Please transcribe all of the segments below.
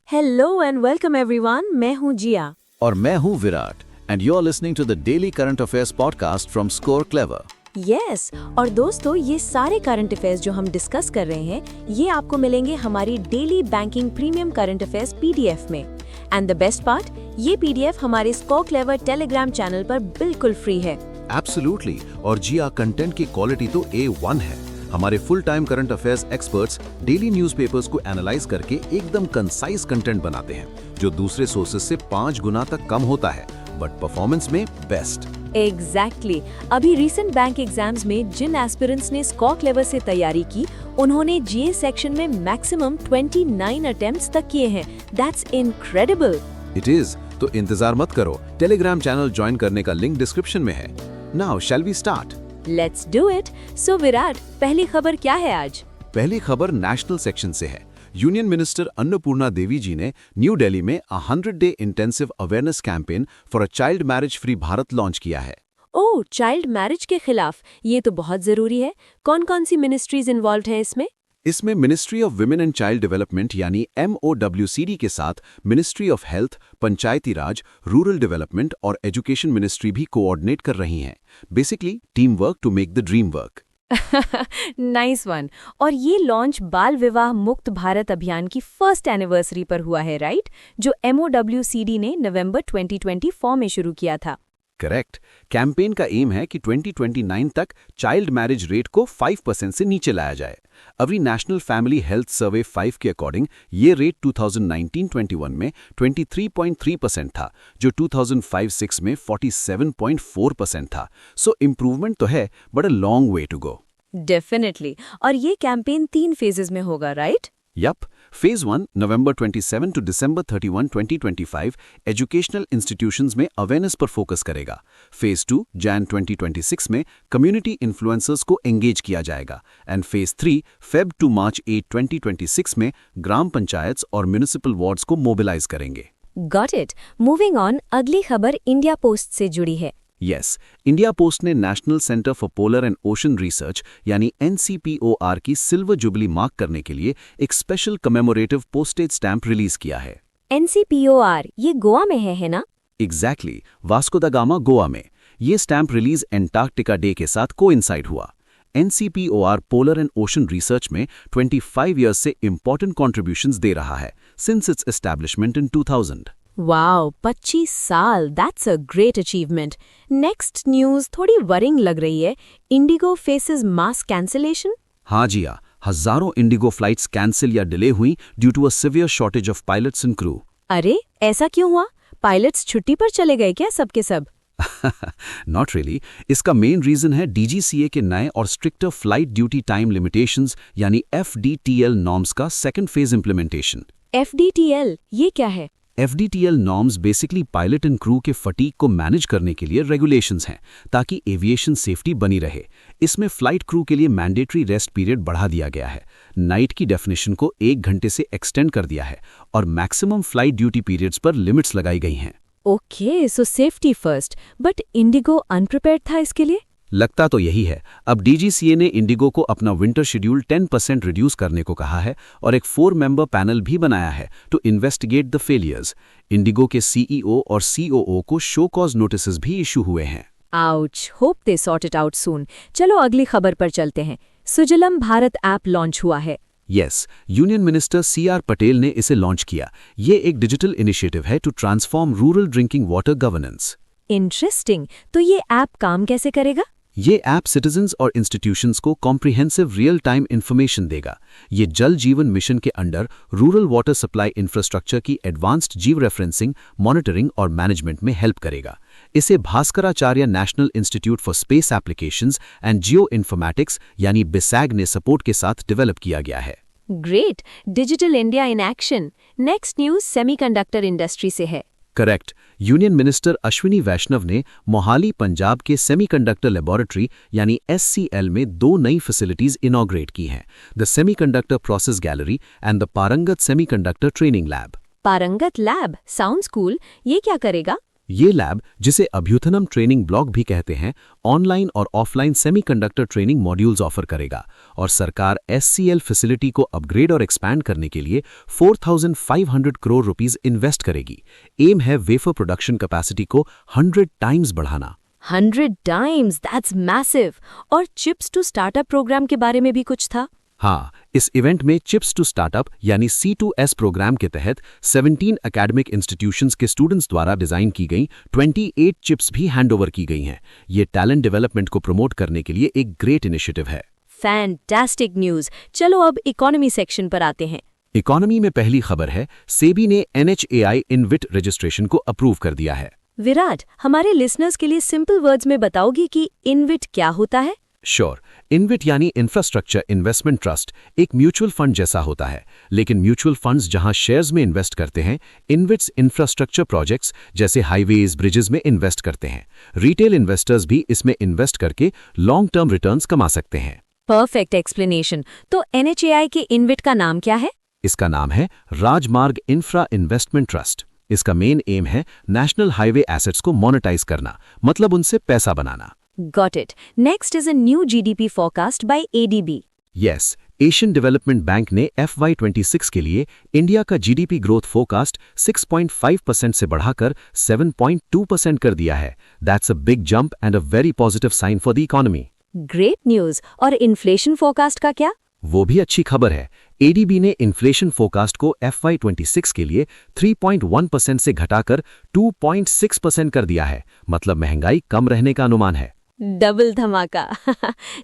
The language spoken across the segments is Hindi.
हेलो एंड वेलकम एवरीवन, मैं हूँ जिया। और मैं हूँ Virat and you are listening to the daily current affairs podcast from Score Clever. Yes, और दोस्तों ये सारे करंट अफेयर्स जो हम डिस्कस कर रहे हैं ये आपको मिलेंगे हमारी daily banking premium current affairs PDF में। एंड द बेस्ट पार्ट, ये पीडीएफ हमारे स्कोर क्लेवर टेलीग्राम चैनल पर बिल्कुल फ्री है। एब्सोल्युटली, और जिया कंटेंट की क्वालिटी तो A1 है। हमारे full time current affairs experts daily newspapers को एनालाइज करके एकदम कंसाइज कंटेंट बनाते हैं जो दूसरे सोर्सेज से 5 गुना तक कम होता है, बट परफॉर्मेंस में बेस्ट। एग्जैक्टली। अभी रिसेंट बैंक एग्जाम्स में जिन एस्पिरेंट्स ने स्कोर क्लेवर से तैयारी की उन्होंने जीए सेक्शन में मैक्सिमम 29 अटेम्प्ट्स तक किए हैं। That's incredible. इट इज, तो इंतजार मत करो, टेलीग्राम चैनल ज्वाइन करने का लिंक डिस्क्रिप्शन में है। Now shall we start? Let's do it. So Virat, पहली खबर क्या है आज? पहली खबर नेशनल सेक्शन से है। यूनियन मिनिस्टर अन्नपूर्णा देवी जी ने न्यू दिल्ली में 100-डे intensive awareness campaign for a child marriage free Bharat launch किया है। ओह, चाइल्ड मैरिज के खिलाफ, ये तो बहुत जरूरी है। कौन कौन सी मिनिस्ट्रीज इन्वॉल्व हैं इसमें? इसमें ministry of women and child development यानी MOWCD के साथ ministry of health, Panchayati Raj, rural development और एजुकेशन मिनिस्ट्री भी कोऑर्डिनेट कर रही हैं। Basically team work to make the dream work. Nice one. और ये लॉन्च बाल विवाह मुक्त भारत अभियान की फर्स्ट एनिवर्सरी पर हुआ है, राइट? जो MOWCD ने नवंबर 2024 में शुरू किया था। करेक्ट। कैंपेन का एम है कि 2029 तक चाइल्ड मैरिज रेट को 5% से नीचे लाया जाए। अभी नेशनल फैमिली हेल्थ सर्वे 5 के अकॉर्डिंग ये रेट 2019-21 में 23.3% था, जो 2005-06 में 47.4% था। सो इम्प्रूवमेंट तो है, but a long way to go. Definitely. और ये कैंपेन 3 फेजेस में होगा, right? Yup. Phase 1 November 27 to December 31, 2025 educational institutions में अवेयरनेस पर फोकस करेगा। फेज 2 जैन 2026 में कम्युनिटी इन्फ्लुएंसर्स को एंगेज किया जाएगा। And phase 3 Feb to March 8, 2026 में ग्राम पंचायत्स और म्युनिसिपल वार्ड्स को मोबिलाइज करेंगे। Got it. मूविंग ऑन, अगली खबर इंडिया पोस्ट से जुड़ी है। यस, इंडिया पोस्ट ने national centre for polar and ocean research यानी NCPOR की सिल्वर जुबली मार्क करने के लिए एक special commemorative postage stamp release किया है। NCPOR ये गोवा में है ना? एग्जैक्टली, वास्को दा गामा, गोवा में। ये स्टैंप रिलीज एंटार्क्टिका डे के साथ कोइंसाइड हुआ। NCPOR polar and ocean research में 25 ईयर्स से इंपॉर्टेंट कॉन्ट्रीब्यूशंस दे रहा है since its establishment in 2000। Wow, 25 साल, that's a great achievement. Next news थोड़ी वरिंग लग रही है। IndiGo faces mass cancellation. हाँ जिया, हजारों इंडिगो फ्लाइट्स कैंसिल या डिले हुई due to a severe shortage of pilots and crew. अरे, ऐसा क्यों हुआ? पायलट्स छुट्टी पर चले गए क्या सबके सब? Not really. इसका मेन रीजन है DGCA के नए और stricter flight duty time limitations यानी FDTL नॉर्म्स का सेकंड फेज इंप्लीमेंटेशन। FDTL ये क्या है? FDTL norms basically pilot and crew के फटीग को मैनेज करने के लिए रेगुलेशंस हैं ताकि एविएशन सेफ्टी बनी रहे। इसमें फ्लाइट क्रू के लिए मैंडेटरी रेस्ट पीरियड बढ़ा दिया गया है, नाइट की डेफिनेशन को 1 घंटे से एक्सटेंड कर दिया है और मैक्सिमम फ्लाइट ड्यूटी पीरियड्स पर लिमिट्स लगाई गई हैं। Okay, so safety first, but Indigo अनप्रिपेयर्ड था इसके लिए? लगता तो यही है। अब DGCA ने इंडिगो को अपना विंटर शेड्यूल 10% रिड्यूस करने को कहा है और एक 4-मेंबर पैनल भी बनाया है to investigate the failures. IndiGo के CEO और COO को शो कॉज नोटिस भी इशू हुए हैं। Ouch, hope they sort it out soon. चलो अगली खबर पर चलते हैं। सुजलम भारत ऐप लॉन्च हुआ है। Yes, union minister CR Patel ने इसे लॉन्च किया। ये एक डिजिटल इनिशिएटिव है to transform rural drinking water governance. Interesting. तो ये ऐप काम कैसे करेगा? ये ऐप सिटीजन्स और इंस्टीट्यूशंस को कॉम्प्रिहेंसिव रियल टाइम इंफॉर्मेशन देगा। ये जल जीवन मिशन के under rural water supply infrastructure की एडवांस्ड जीव रेफरेंसिंग, मॉनिटरिंग और मैनेजमेंट में हेल्प करेगा। इसे Bhaskaracharya National Institute for Space Applications and geo informatics यानी BISAG ने सपोर्ट के साथ डेवलप किया गया है। Great, digital India in action. Next news semiconductor industry से है। करेक्ट। यूनियन मिनिस्टर अश्विनी वैष्णव ने मोहाली पंजाब के सेमीकंडक्टर लेबोरेटरी यानी SCL में 2 नई फैसिलिटीज इनॉग्रेट की हैं, the semiconductor process gallery and the पारंगत सेमीकंडक्टर ट्रेनिंग लैब। पारंगत लैब साउंड्स कूल। ये क्या करेगा? ये लैब, जिसे अभ्युथनम ट्रेनिंग ब्लॉक भी कहते हैं, ऑनलाइन और offline semiconductor training modules offer करेगा और सरकार SCL फैसिलिटी को अपग्रेड और एक्सपैंड करने के लिए 4,500 करोड़ रुपीस इन्वेस्ट करेगी। एम है वेफर प्रोडक्शन कैपेसिटी को 100 टाइम्स बढ़ाना। 100 टाइम्स, दैट्स मैसिव। और चिप्स टू स्टार्टअप प्रोग्राम के बारे में भी कुछ था? हाँ, इस इवेंट में चिप्स टू स्टार्टअप यानी C2S प्रोग्राम के तहत 17 एकेडमिक इंस्टीट्यूशंस के स्टूडेंट्स द्वारा डिजाइन की गई 28 चिप्स भी हैंडओवर की गई हैं। ये टैलेंट डेवलपमेंट को प्रमोट करने के लिए एक ग्रेट इनिशिएटिव है। Fantastic news. चलो अब इकोनॉमी सेक्शन पर आते हैं। इकोनॉमी में पहली खबर है, सेबी ने NHAI इनविट रजिस्ट्रेशन को अप्रूव कर दिया है। विराट, हमारे लिसनर्स के लिए सिंपल वर्ड्स में बताओगे कि इनविट क्या होता है? श्योर। इनविट यानी इंफ्रास्ट्रक्चर इन्वेस्टमेंट ट्रस्ट एक म्यूचुअल फंड जैसा होता है, लेकिन म्यूचुअल फंड्स जहां शेयर्स में इन्वेस्ट करते हैं, इनविट्स इंफ्रास्ट्रक्चर प्रोजेक्ट्स जैसे हाईवेज, ब्रिजेस में इन्वेस्ट करते हैं। रिटेल इन्वेस्टर्स भी इसमें इन्वेस्ट करके लॉन्ग टर्म रिटर्न्स कमा सकते हैं। Perfect explanation. तो NHAI के इनविट का नाम क्या है? इसका नाम है राजमार्ग इंफ्रा इन्वेस्टमेंट ट्रस्ट। इसका मेन एम है नेशनल हाईवे एसेट्स को मोनेटाइज करना, मतलब उनसे पैसा बनाना। Got it. Next is a new GDP forecast by ADB. Yes, Asian development bank ने FY26 के लिए इंडिया का GDP ग्रोथ फोरकास्ट 6.5% से बढ़ाकर 7.2% कर दिया है। That's a big jump and a very positive sign for the economy. Great news. और इन्फ्लेशन फोरकास्ट का क्या? वो भी अच्छी खबर है। ADB ने इन्फ्लेशन फोरकास्ट को FY26 के लिए 3.1% से घटाकर 2.6% कर दिया है, मतलब महंगाई कम रहने का अनुमान है। डबल धमाका।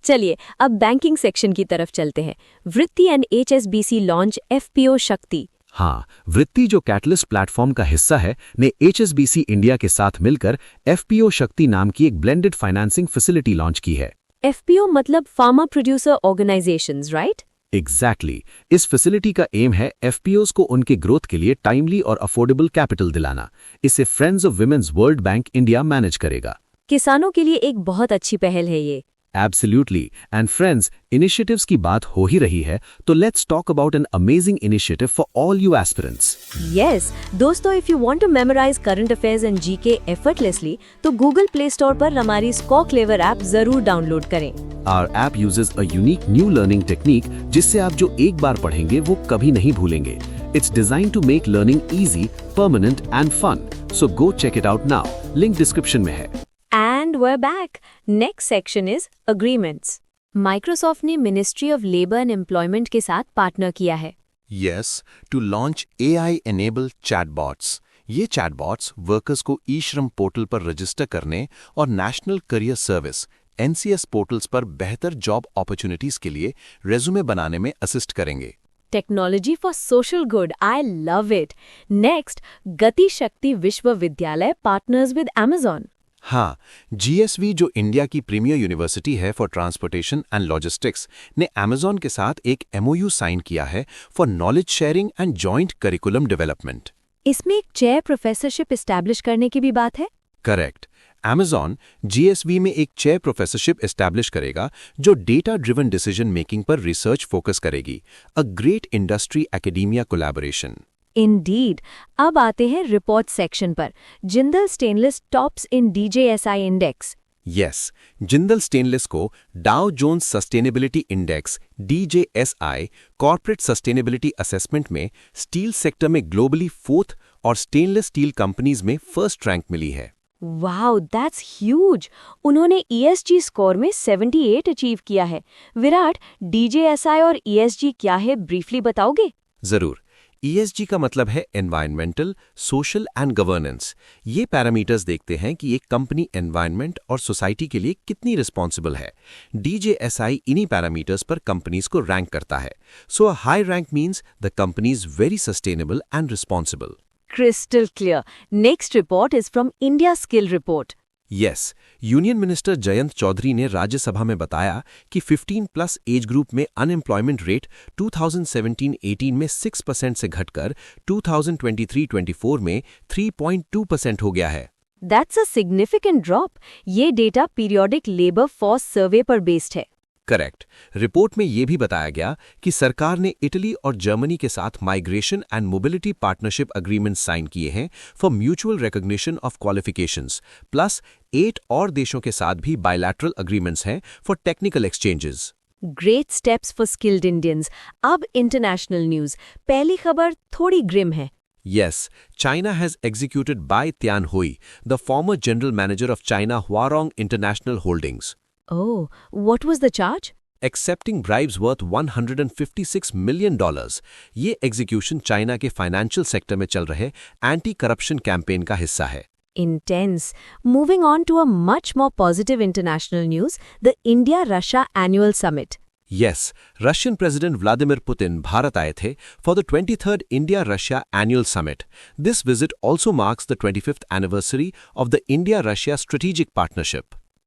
चलिए अब बैंकिंग सेक्शन की तरफ चलते हैं। वृत्ति एंड HSBC लॉन्च FPO शक्ति। हाँ, वृत्ति जो कैटलिस्ट प्लेटफॉर्म का हिस्सा है, ने HSBC इंडिया के साथ मिलकर FPO शक्ति नाम की एक ब्लेंडेड फाइनेंसिंग फैसिलिटी लॉन्च की है। FPO मतलब pharma producer organisations, right? Exactly. इस फैसिलिटी का एम है FPOs को उनके ग्रोथ के लिए टाइमली और अफोर्डेबल कैपिटल दिलाना। इसे friends of women's world bank India manage करेगा। किसानों के लिए एक बहुत अच्छी पहल है ये। Absolutely. And friends, initiatives की बात हो ही रही है, तो let's talk about an amazing initiative for all you aspirants. Yes, दोस्तों, if you want to memorize current affairs and GK effortlessly, तो Google Play Store पर हमारी Score Clever ऐप जरूर डाउनलोड करें। Our app uses a unique new learning technique जिससे आप जो एक बार पढ़ेंगे वो कभी नहीं भूलेंगे। It's designed to make learning easy, permanent and fun. So go check it out now. Link description में है। And we're back. Next section is agreements. Microsoft ने Ministry of Labor and Employment के साथ पार्टनर किया है। Yes, to launch AI-enabled chatbots. ये chatbots वर्कर्स को ई-श्रम पोर्टल पर रजिस्टर करने और national career service NCS portals पर बेहतर जॉब अपॉर्चुनिटीज के लिए रेज्यूमे बनाने में असिस्ट करेंगे। Technology for social good, I love it. Next, गति शक्ति विश्वविद्यालय पार्टनर्स विद Amazon। हाँ, GSV जो इंडिया की प्रीमियर यूनिवर्सिटी है फॉर ट्रांसपोर्टेशन एंड लॉजिस्टिक्स ने Amazon के साथ एक MOU साइन किया है for knowledge sharing and joint curriculum development. इसमें एक चेयर प्रोफेसरशिप एस्टैब्लिश करने की भी बात है। करेक्ट। Amazon GSV में एक चेयर प्रोफेसरशिप एस्टैब्लिश करेगा जो डेटा ड्रिवन डिसीजन मेकिंग पर रिसर्च फोकस करेगी। A great industry academia collaboration. Indeed. अब आते हैं रिपोर्ट सेक्शन पर। Jindal stainless tops in DJSI index. Yes, Jindal stainless को Dow Jones sustainability index DJSI corporate sustainability assessment में स्टील सेक्टर में ग्लोबली 4th और स्टेनलेस स्टील कंपनीज में 1st रैंक मिली है। Wow, that's huge. उन्होंने ESG स्कोर में 78 अचीव किया है। विराट, DJSI और ESG क्या है, ब्रीफली बताओगे? जरूर। ESG का मतलब है एनवायरमेंटल, सोशल एंड गवर्नेंस। ये पैरामीटर्स देखते हैं कि एक कंपनी एनवायरनमेंट और सोसाइटी के लिए कितनी रिस्पॉन्सिबल है। DJSI इन्हीं पैरामीटर्स पर कंपनीज को रैंक करता है। So a high rank means the company is very sustainable and responsible. Crystal clear. Next report is from India Skill Report. Yes, union minister Jayant Chaudhary ने राज्यसभा में बताया कि 15+ एज ग्रुप में अनएम्प्लॉयमेंट रेट 2017-18 में 6% से घटकर 2023-24 में 3.2% हो गया है। That's a significant drop. ये data periodic labour force survey पर बेस्ड है। करेक्ट। रिपोर्ट में ये भी बताया गया कि सरकार ने इटली और जर्मनी के साथ migration and mobility partnership agreement sign किए हैं for mutual recognition of qualifications, plus 8 और देशों के साथ भी बायलैटरल अग्रीमेंट्स हैं for technical exchanges. Great steps for skilled Indians. अब इंटरनेशनल न्यूज। पहली खबर थोड़ी ग्रिम है। Yes, China has executed Bai Tianhui, the former general manager of China Huarong International Holdings, Oh, what was the charge? accepting bribes worth $156 million. ये एग्जीक्यूशन चाइना के फाइनेंशियल सेक्टर में चल रहे एंटी करप्शन कैंपेन का हिस्सा है। Intense. Moving on to a much more positive international news, the India-Russia Annual Summit. Yes, Russian President Vladimir Putin Bharat आए थे for the 23rd India-Russia Annual Summit. This visit also marks the 25th anniversary of the India-Russia Strategic Partnership.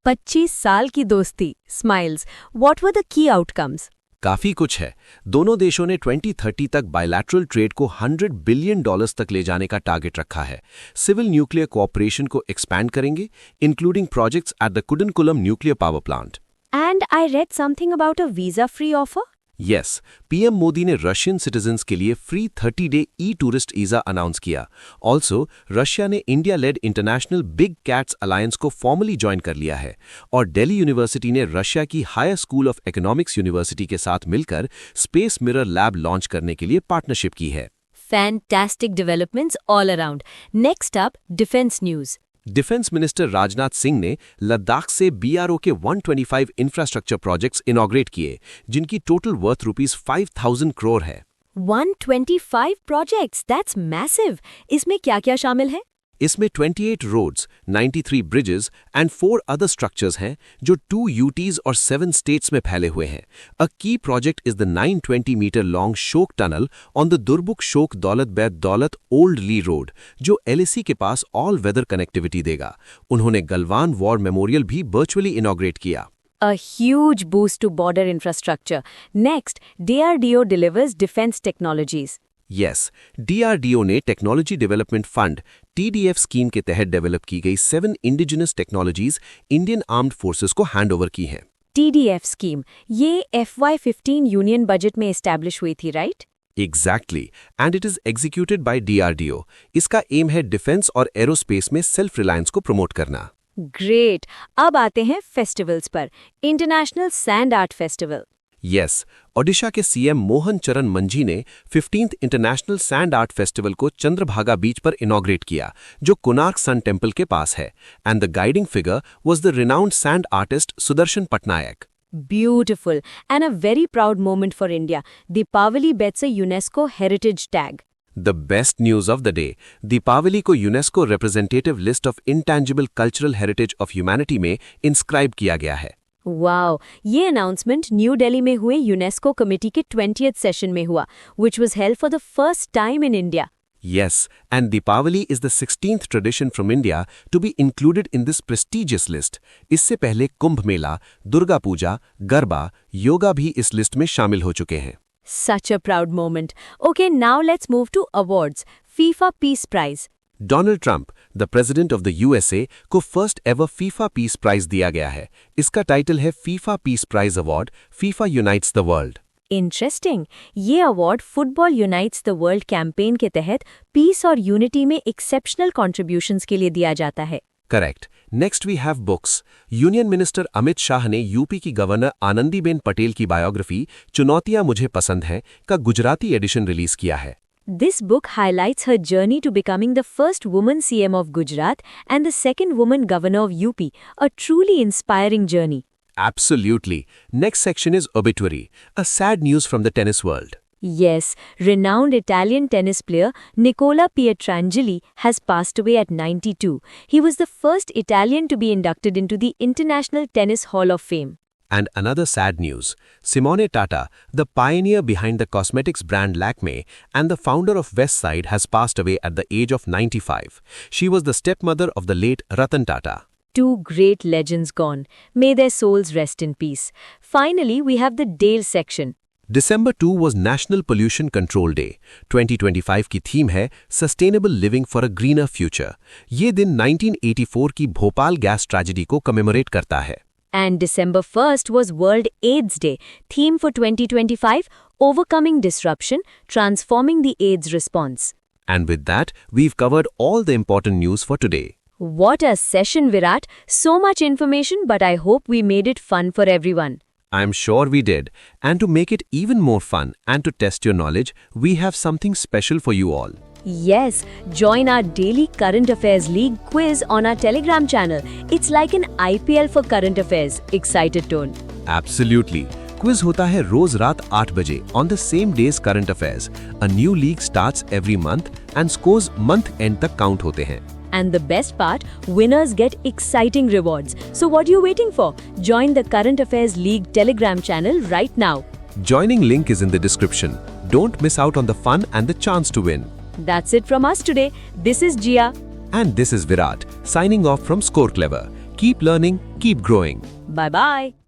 25 साल की दोस्ती. Smiles. What were the key outcomes? काफी कुछ है। दोनों देशों ने 2030 तक बायलैटरल ट्रेड को $100 बिलियन तक ले जाने का टारगेट रखा है। सिविल न्यूक्लियर कोऑपरेशन को एक्सपैंड करेंगे, including projects at the Kudankulam nuclear power plant. And I read something about a visa-free offer? Yes, PM Modi ने रशियन सिटीजन्स के लिए फ्री 30-डे ई-टूरिस्ट वीजा अनाउंस किया। ऑल्सो रशिया ने India led international big cats alliance को फॉर्मली ज्वाइन कर लिया है और दिल्ली यूनिवर्सिटी ने रशिया की higher school of economics university के साथ मिलकर स्पेस मिरर लैब लॉन्च करने के लिए पार्टनरशिप की है। Fantastic developments all around. Next up, defense news. Defence minister Rajnath Singh ने लद्दाख से बीआरओ के 125 इंफ्रास्ट्रक्चर प्रोजेक्ट्स इनॉग्रेट किए, जिनकी टोटल वर्थ ₹5,000 करोड़ है। 125 projects. That's massive. इसमें क्या-क्या शामिल है? इसमें 28 roads, 93 bridges and 4 other structures हैं जो 2 यूटीज और 7 स्टेट्स में फैले हुए हैं। A key project is the 920 metre long Shyok tunnel on the Durbuk Shyok Daulat Beg Daulat Oldi road, जो एलएसी के पास ऑल वेदर कनेक्टिविटी देगा। उन्होंने गलवान वॉर मेमोरियल भी वर्चुअली इनॉग्रेट किया। A huge boost to border infrastructure. Next, DRDO delivers defense technologies. Yes, DRDO ने technology development fund TDF scheme के तहत डेवलप की गई 7 indigenous technologies Indian armed forces को हैंड ओवर की हैं। TDF स्कीम, ये FY15 यूनियन बजट में एस्टैब्लिश हुई थी, right? Exactly, and it is executed by DRDO. इसका एम है डिफेंस और एरोस्पेस में सेल्फ रिलायंस को प्रमोट करना। ग्रेट। अब आते हैं फेस्टिवल्स पर। International sand art festival. Yes, Odisha के सीएम मोहन चरण मंझी ने 15th international sand art festival को चंद्रभागा बीच पर इनॉग्रेट किया, जो कोणार्क सन टेम्पल के पास है, and the guiding figure was the renowned sand artist Sudarshan Patnaik. Beautiful and a very proud moment for India. Deepavali gets a UNESCO heritage tag. The best news of the day, Deepavali को UNESCO representative list of intangible cultural heritage of humanity में इंस्क्राइब किया गया है। वाओ, ये अनाउंसमेंट न्यू दिल्ली में हुए यूनेस्को कमेटी के 20th सेशन में हुआ, which was held for the first time in India. Yes, and Deepavali is the 16th tradition from India to be included in this prestigious list. इससे पहले कुंभ मेला, दुर्गा पूजा, गरबा, योगा भी इस लिस्ट में शामिल हो चुके हैं। Such a proud moment. Okay, now let's move to awards. FIFA Peace Prize. Donald Trump, the president of the USA, को first ever FIFA peace prize दिया गया है। इसका टाइटल है FIFA peace prize award, FIFA unites the world. Interesting. ये award football unites the world campaign के तहत पीस और यूनिटी में एक्सेप्शनल कॉन्ट्रीब्यूशंस के लिए दिया जाता है। Correct. Next we have books. Union minister Amit Shah ने यूपी की गवर्नर आनंदीबेन पटेल की बायोग्राफी चुनौतियां मुझे पसंद हैं का गुजराती एडिशन रिलीज किया है। This book highlights her journey to becoming the first woman CM of Gujarat and the second woman governor of UP, a truly inspiring journey. Absolutely. Next section is obituary, a sad news from the tennis world. Yes, renowned Italian tennis player Nicola Pietrangeli has passed away at 92. He was the first Italian to be inducted into the International Tennis Hall of Fame. And another sad news. Simone Tata, the pioneer behind the cosmetics brand Lakme and the founder of Westside, has passed away at the age of 95. She was the stepmother of the late Ratan Tata. Two great legends gone. May their souls rest in peace. Finally, we have the Dale section. December 2 was National Pollution Control Day. 2025 की थीम है Sustainable Living for a Greener Future. ये दिन 1984 की भोपाल गैस ट्रेजेडी को कमेमोरेट करता है। And December 1st was World AIDS Day. Theme for 2025, Overcoming Disruption, Transforming the AIDS Response. And with that, we've covered all the important news for today. What a session, Virat. So much information, but I hope we made it fun for everyone. I'm sure we did. And to make it even more fun and to test your knowledge, we have something special for you all. Yes, join our daily Current Affairs League quiz on our Telegram channel. It's like an IPL for current affairs. Excited tone. Absolutely. Quiz होता है रोज रात 8 बजे on the same day's current affairs. A new league starts every month and scores month end तक count होते हैं. And the best part, winners get exciting rewards. So what are you waiting for? Join the Current Affairs League Telegram channel right now. Joining link is in the description. Don't miss out on the fun and the chance to win. That's it from us today. This is Jia. And this is Virat, signing off from Score Clever. Keep learning, keep growing. Bye-bye.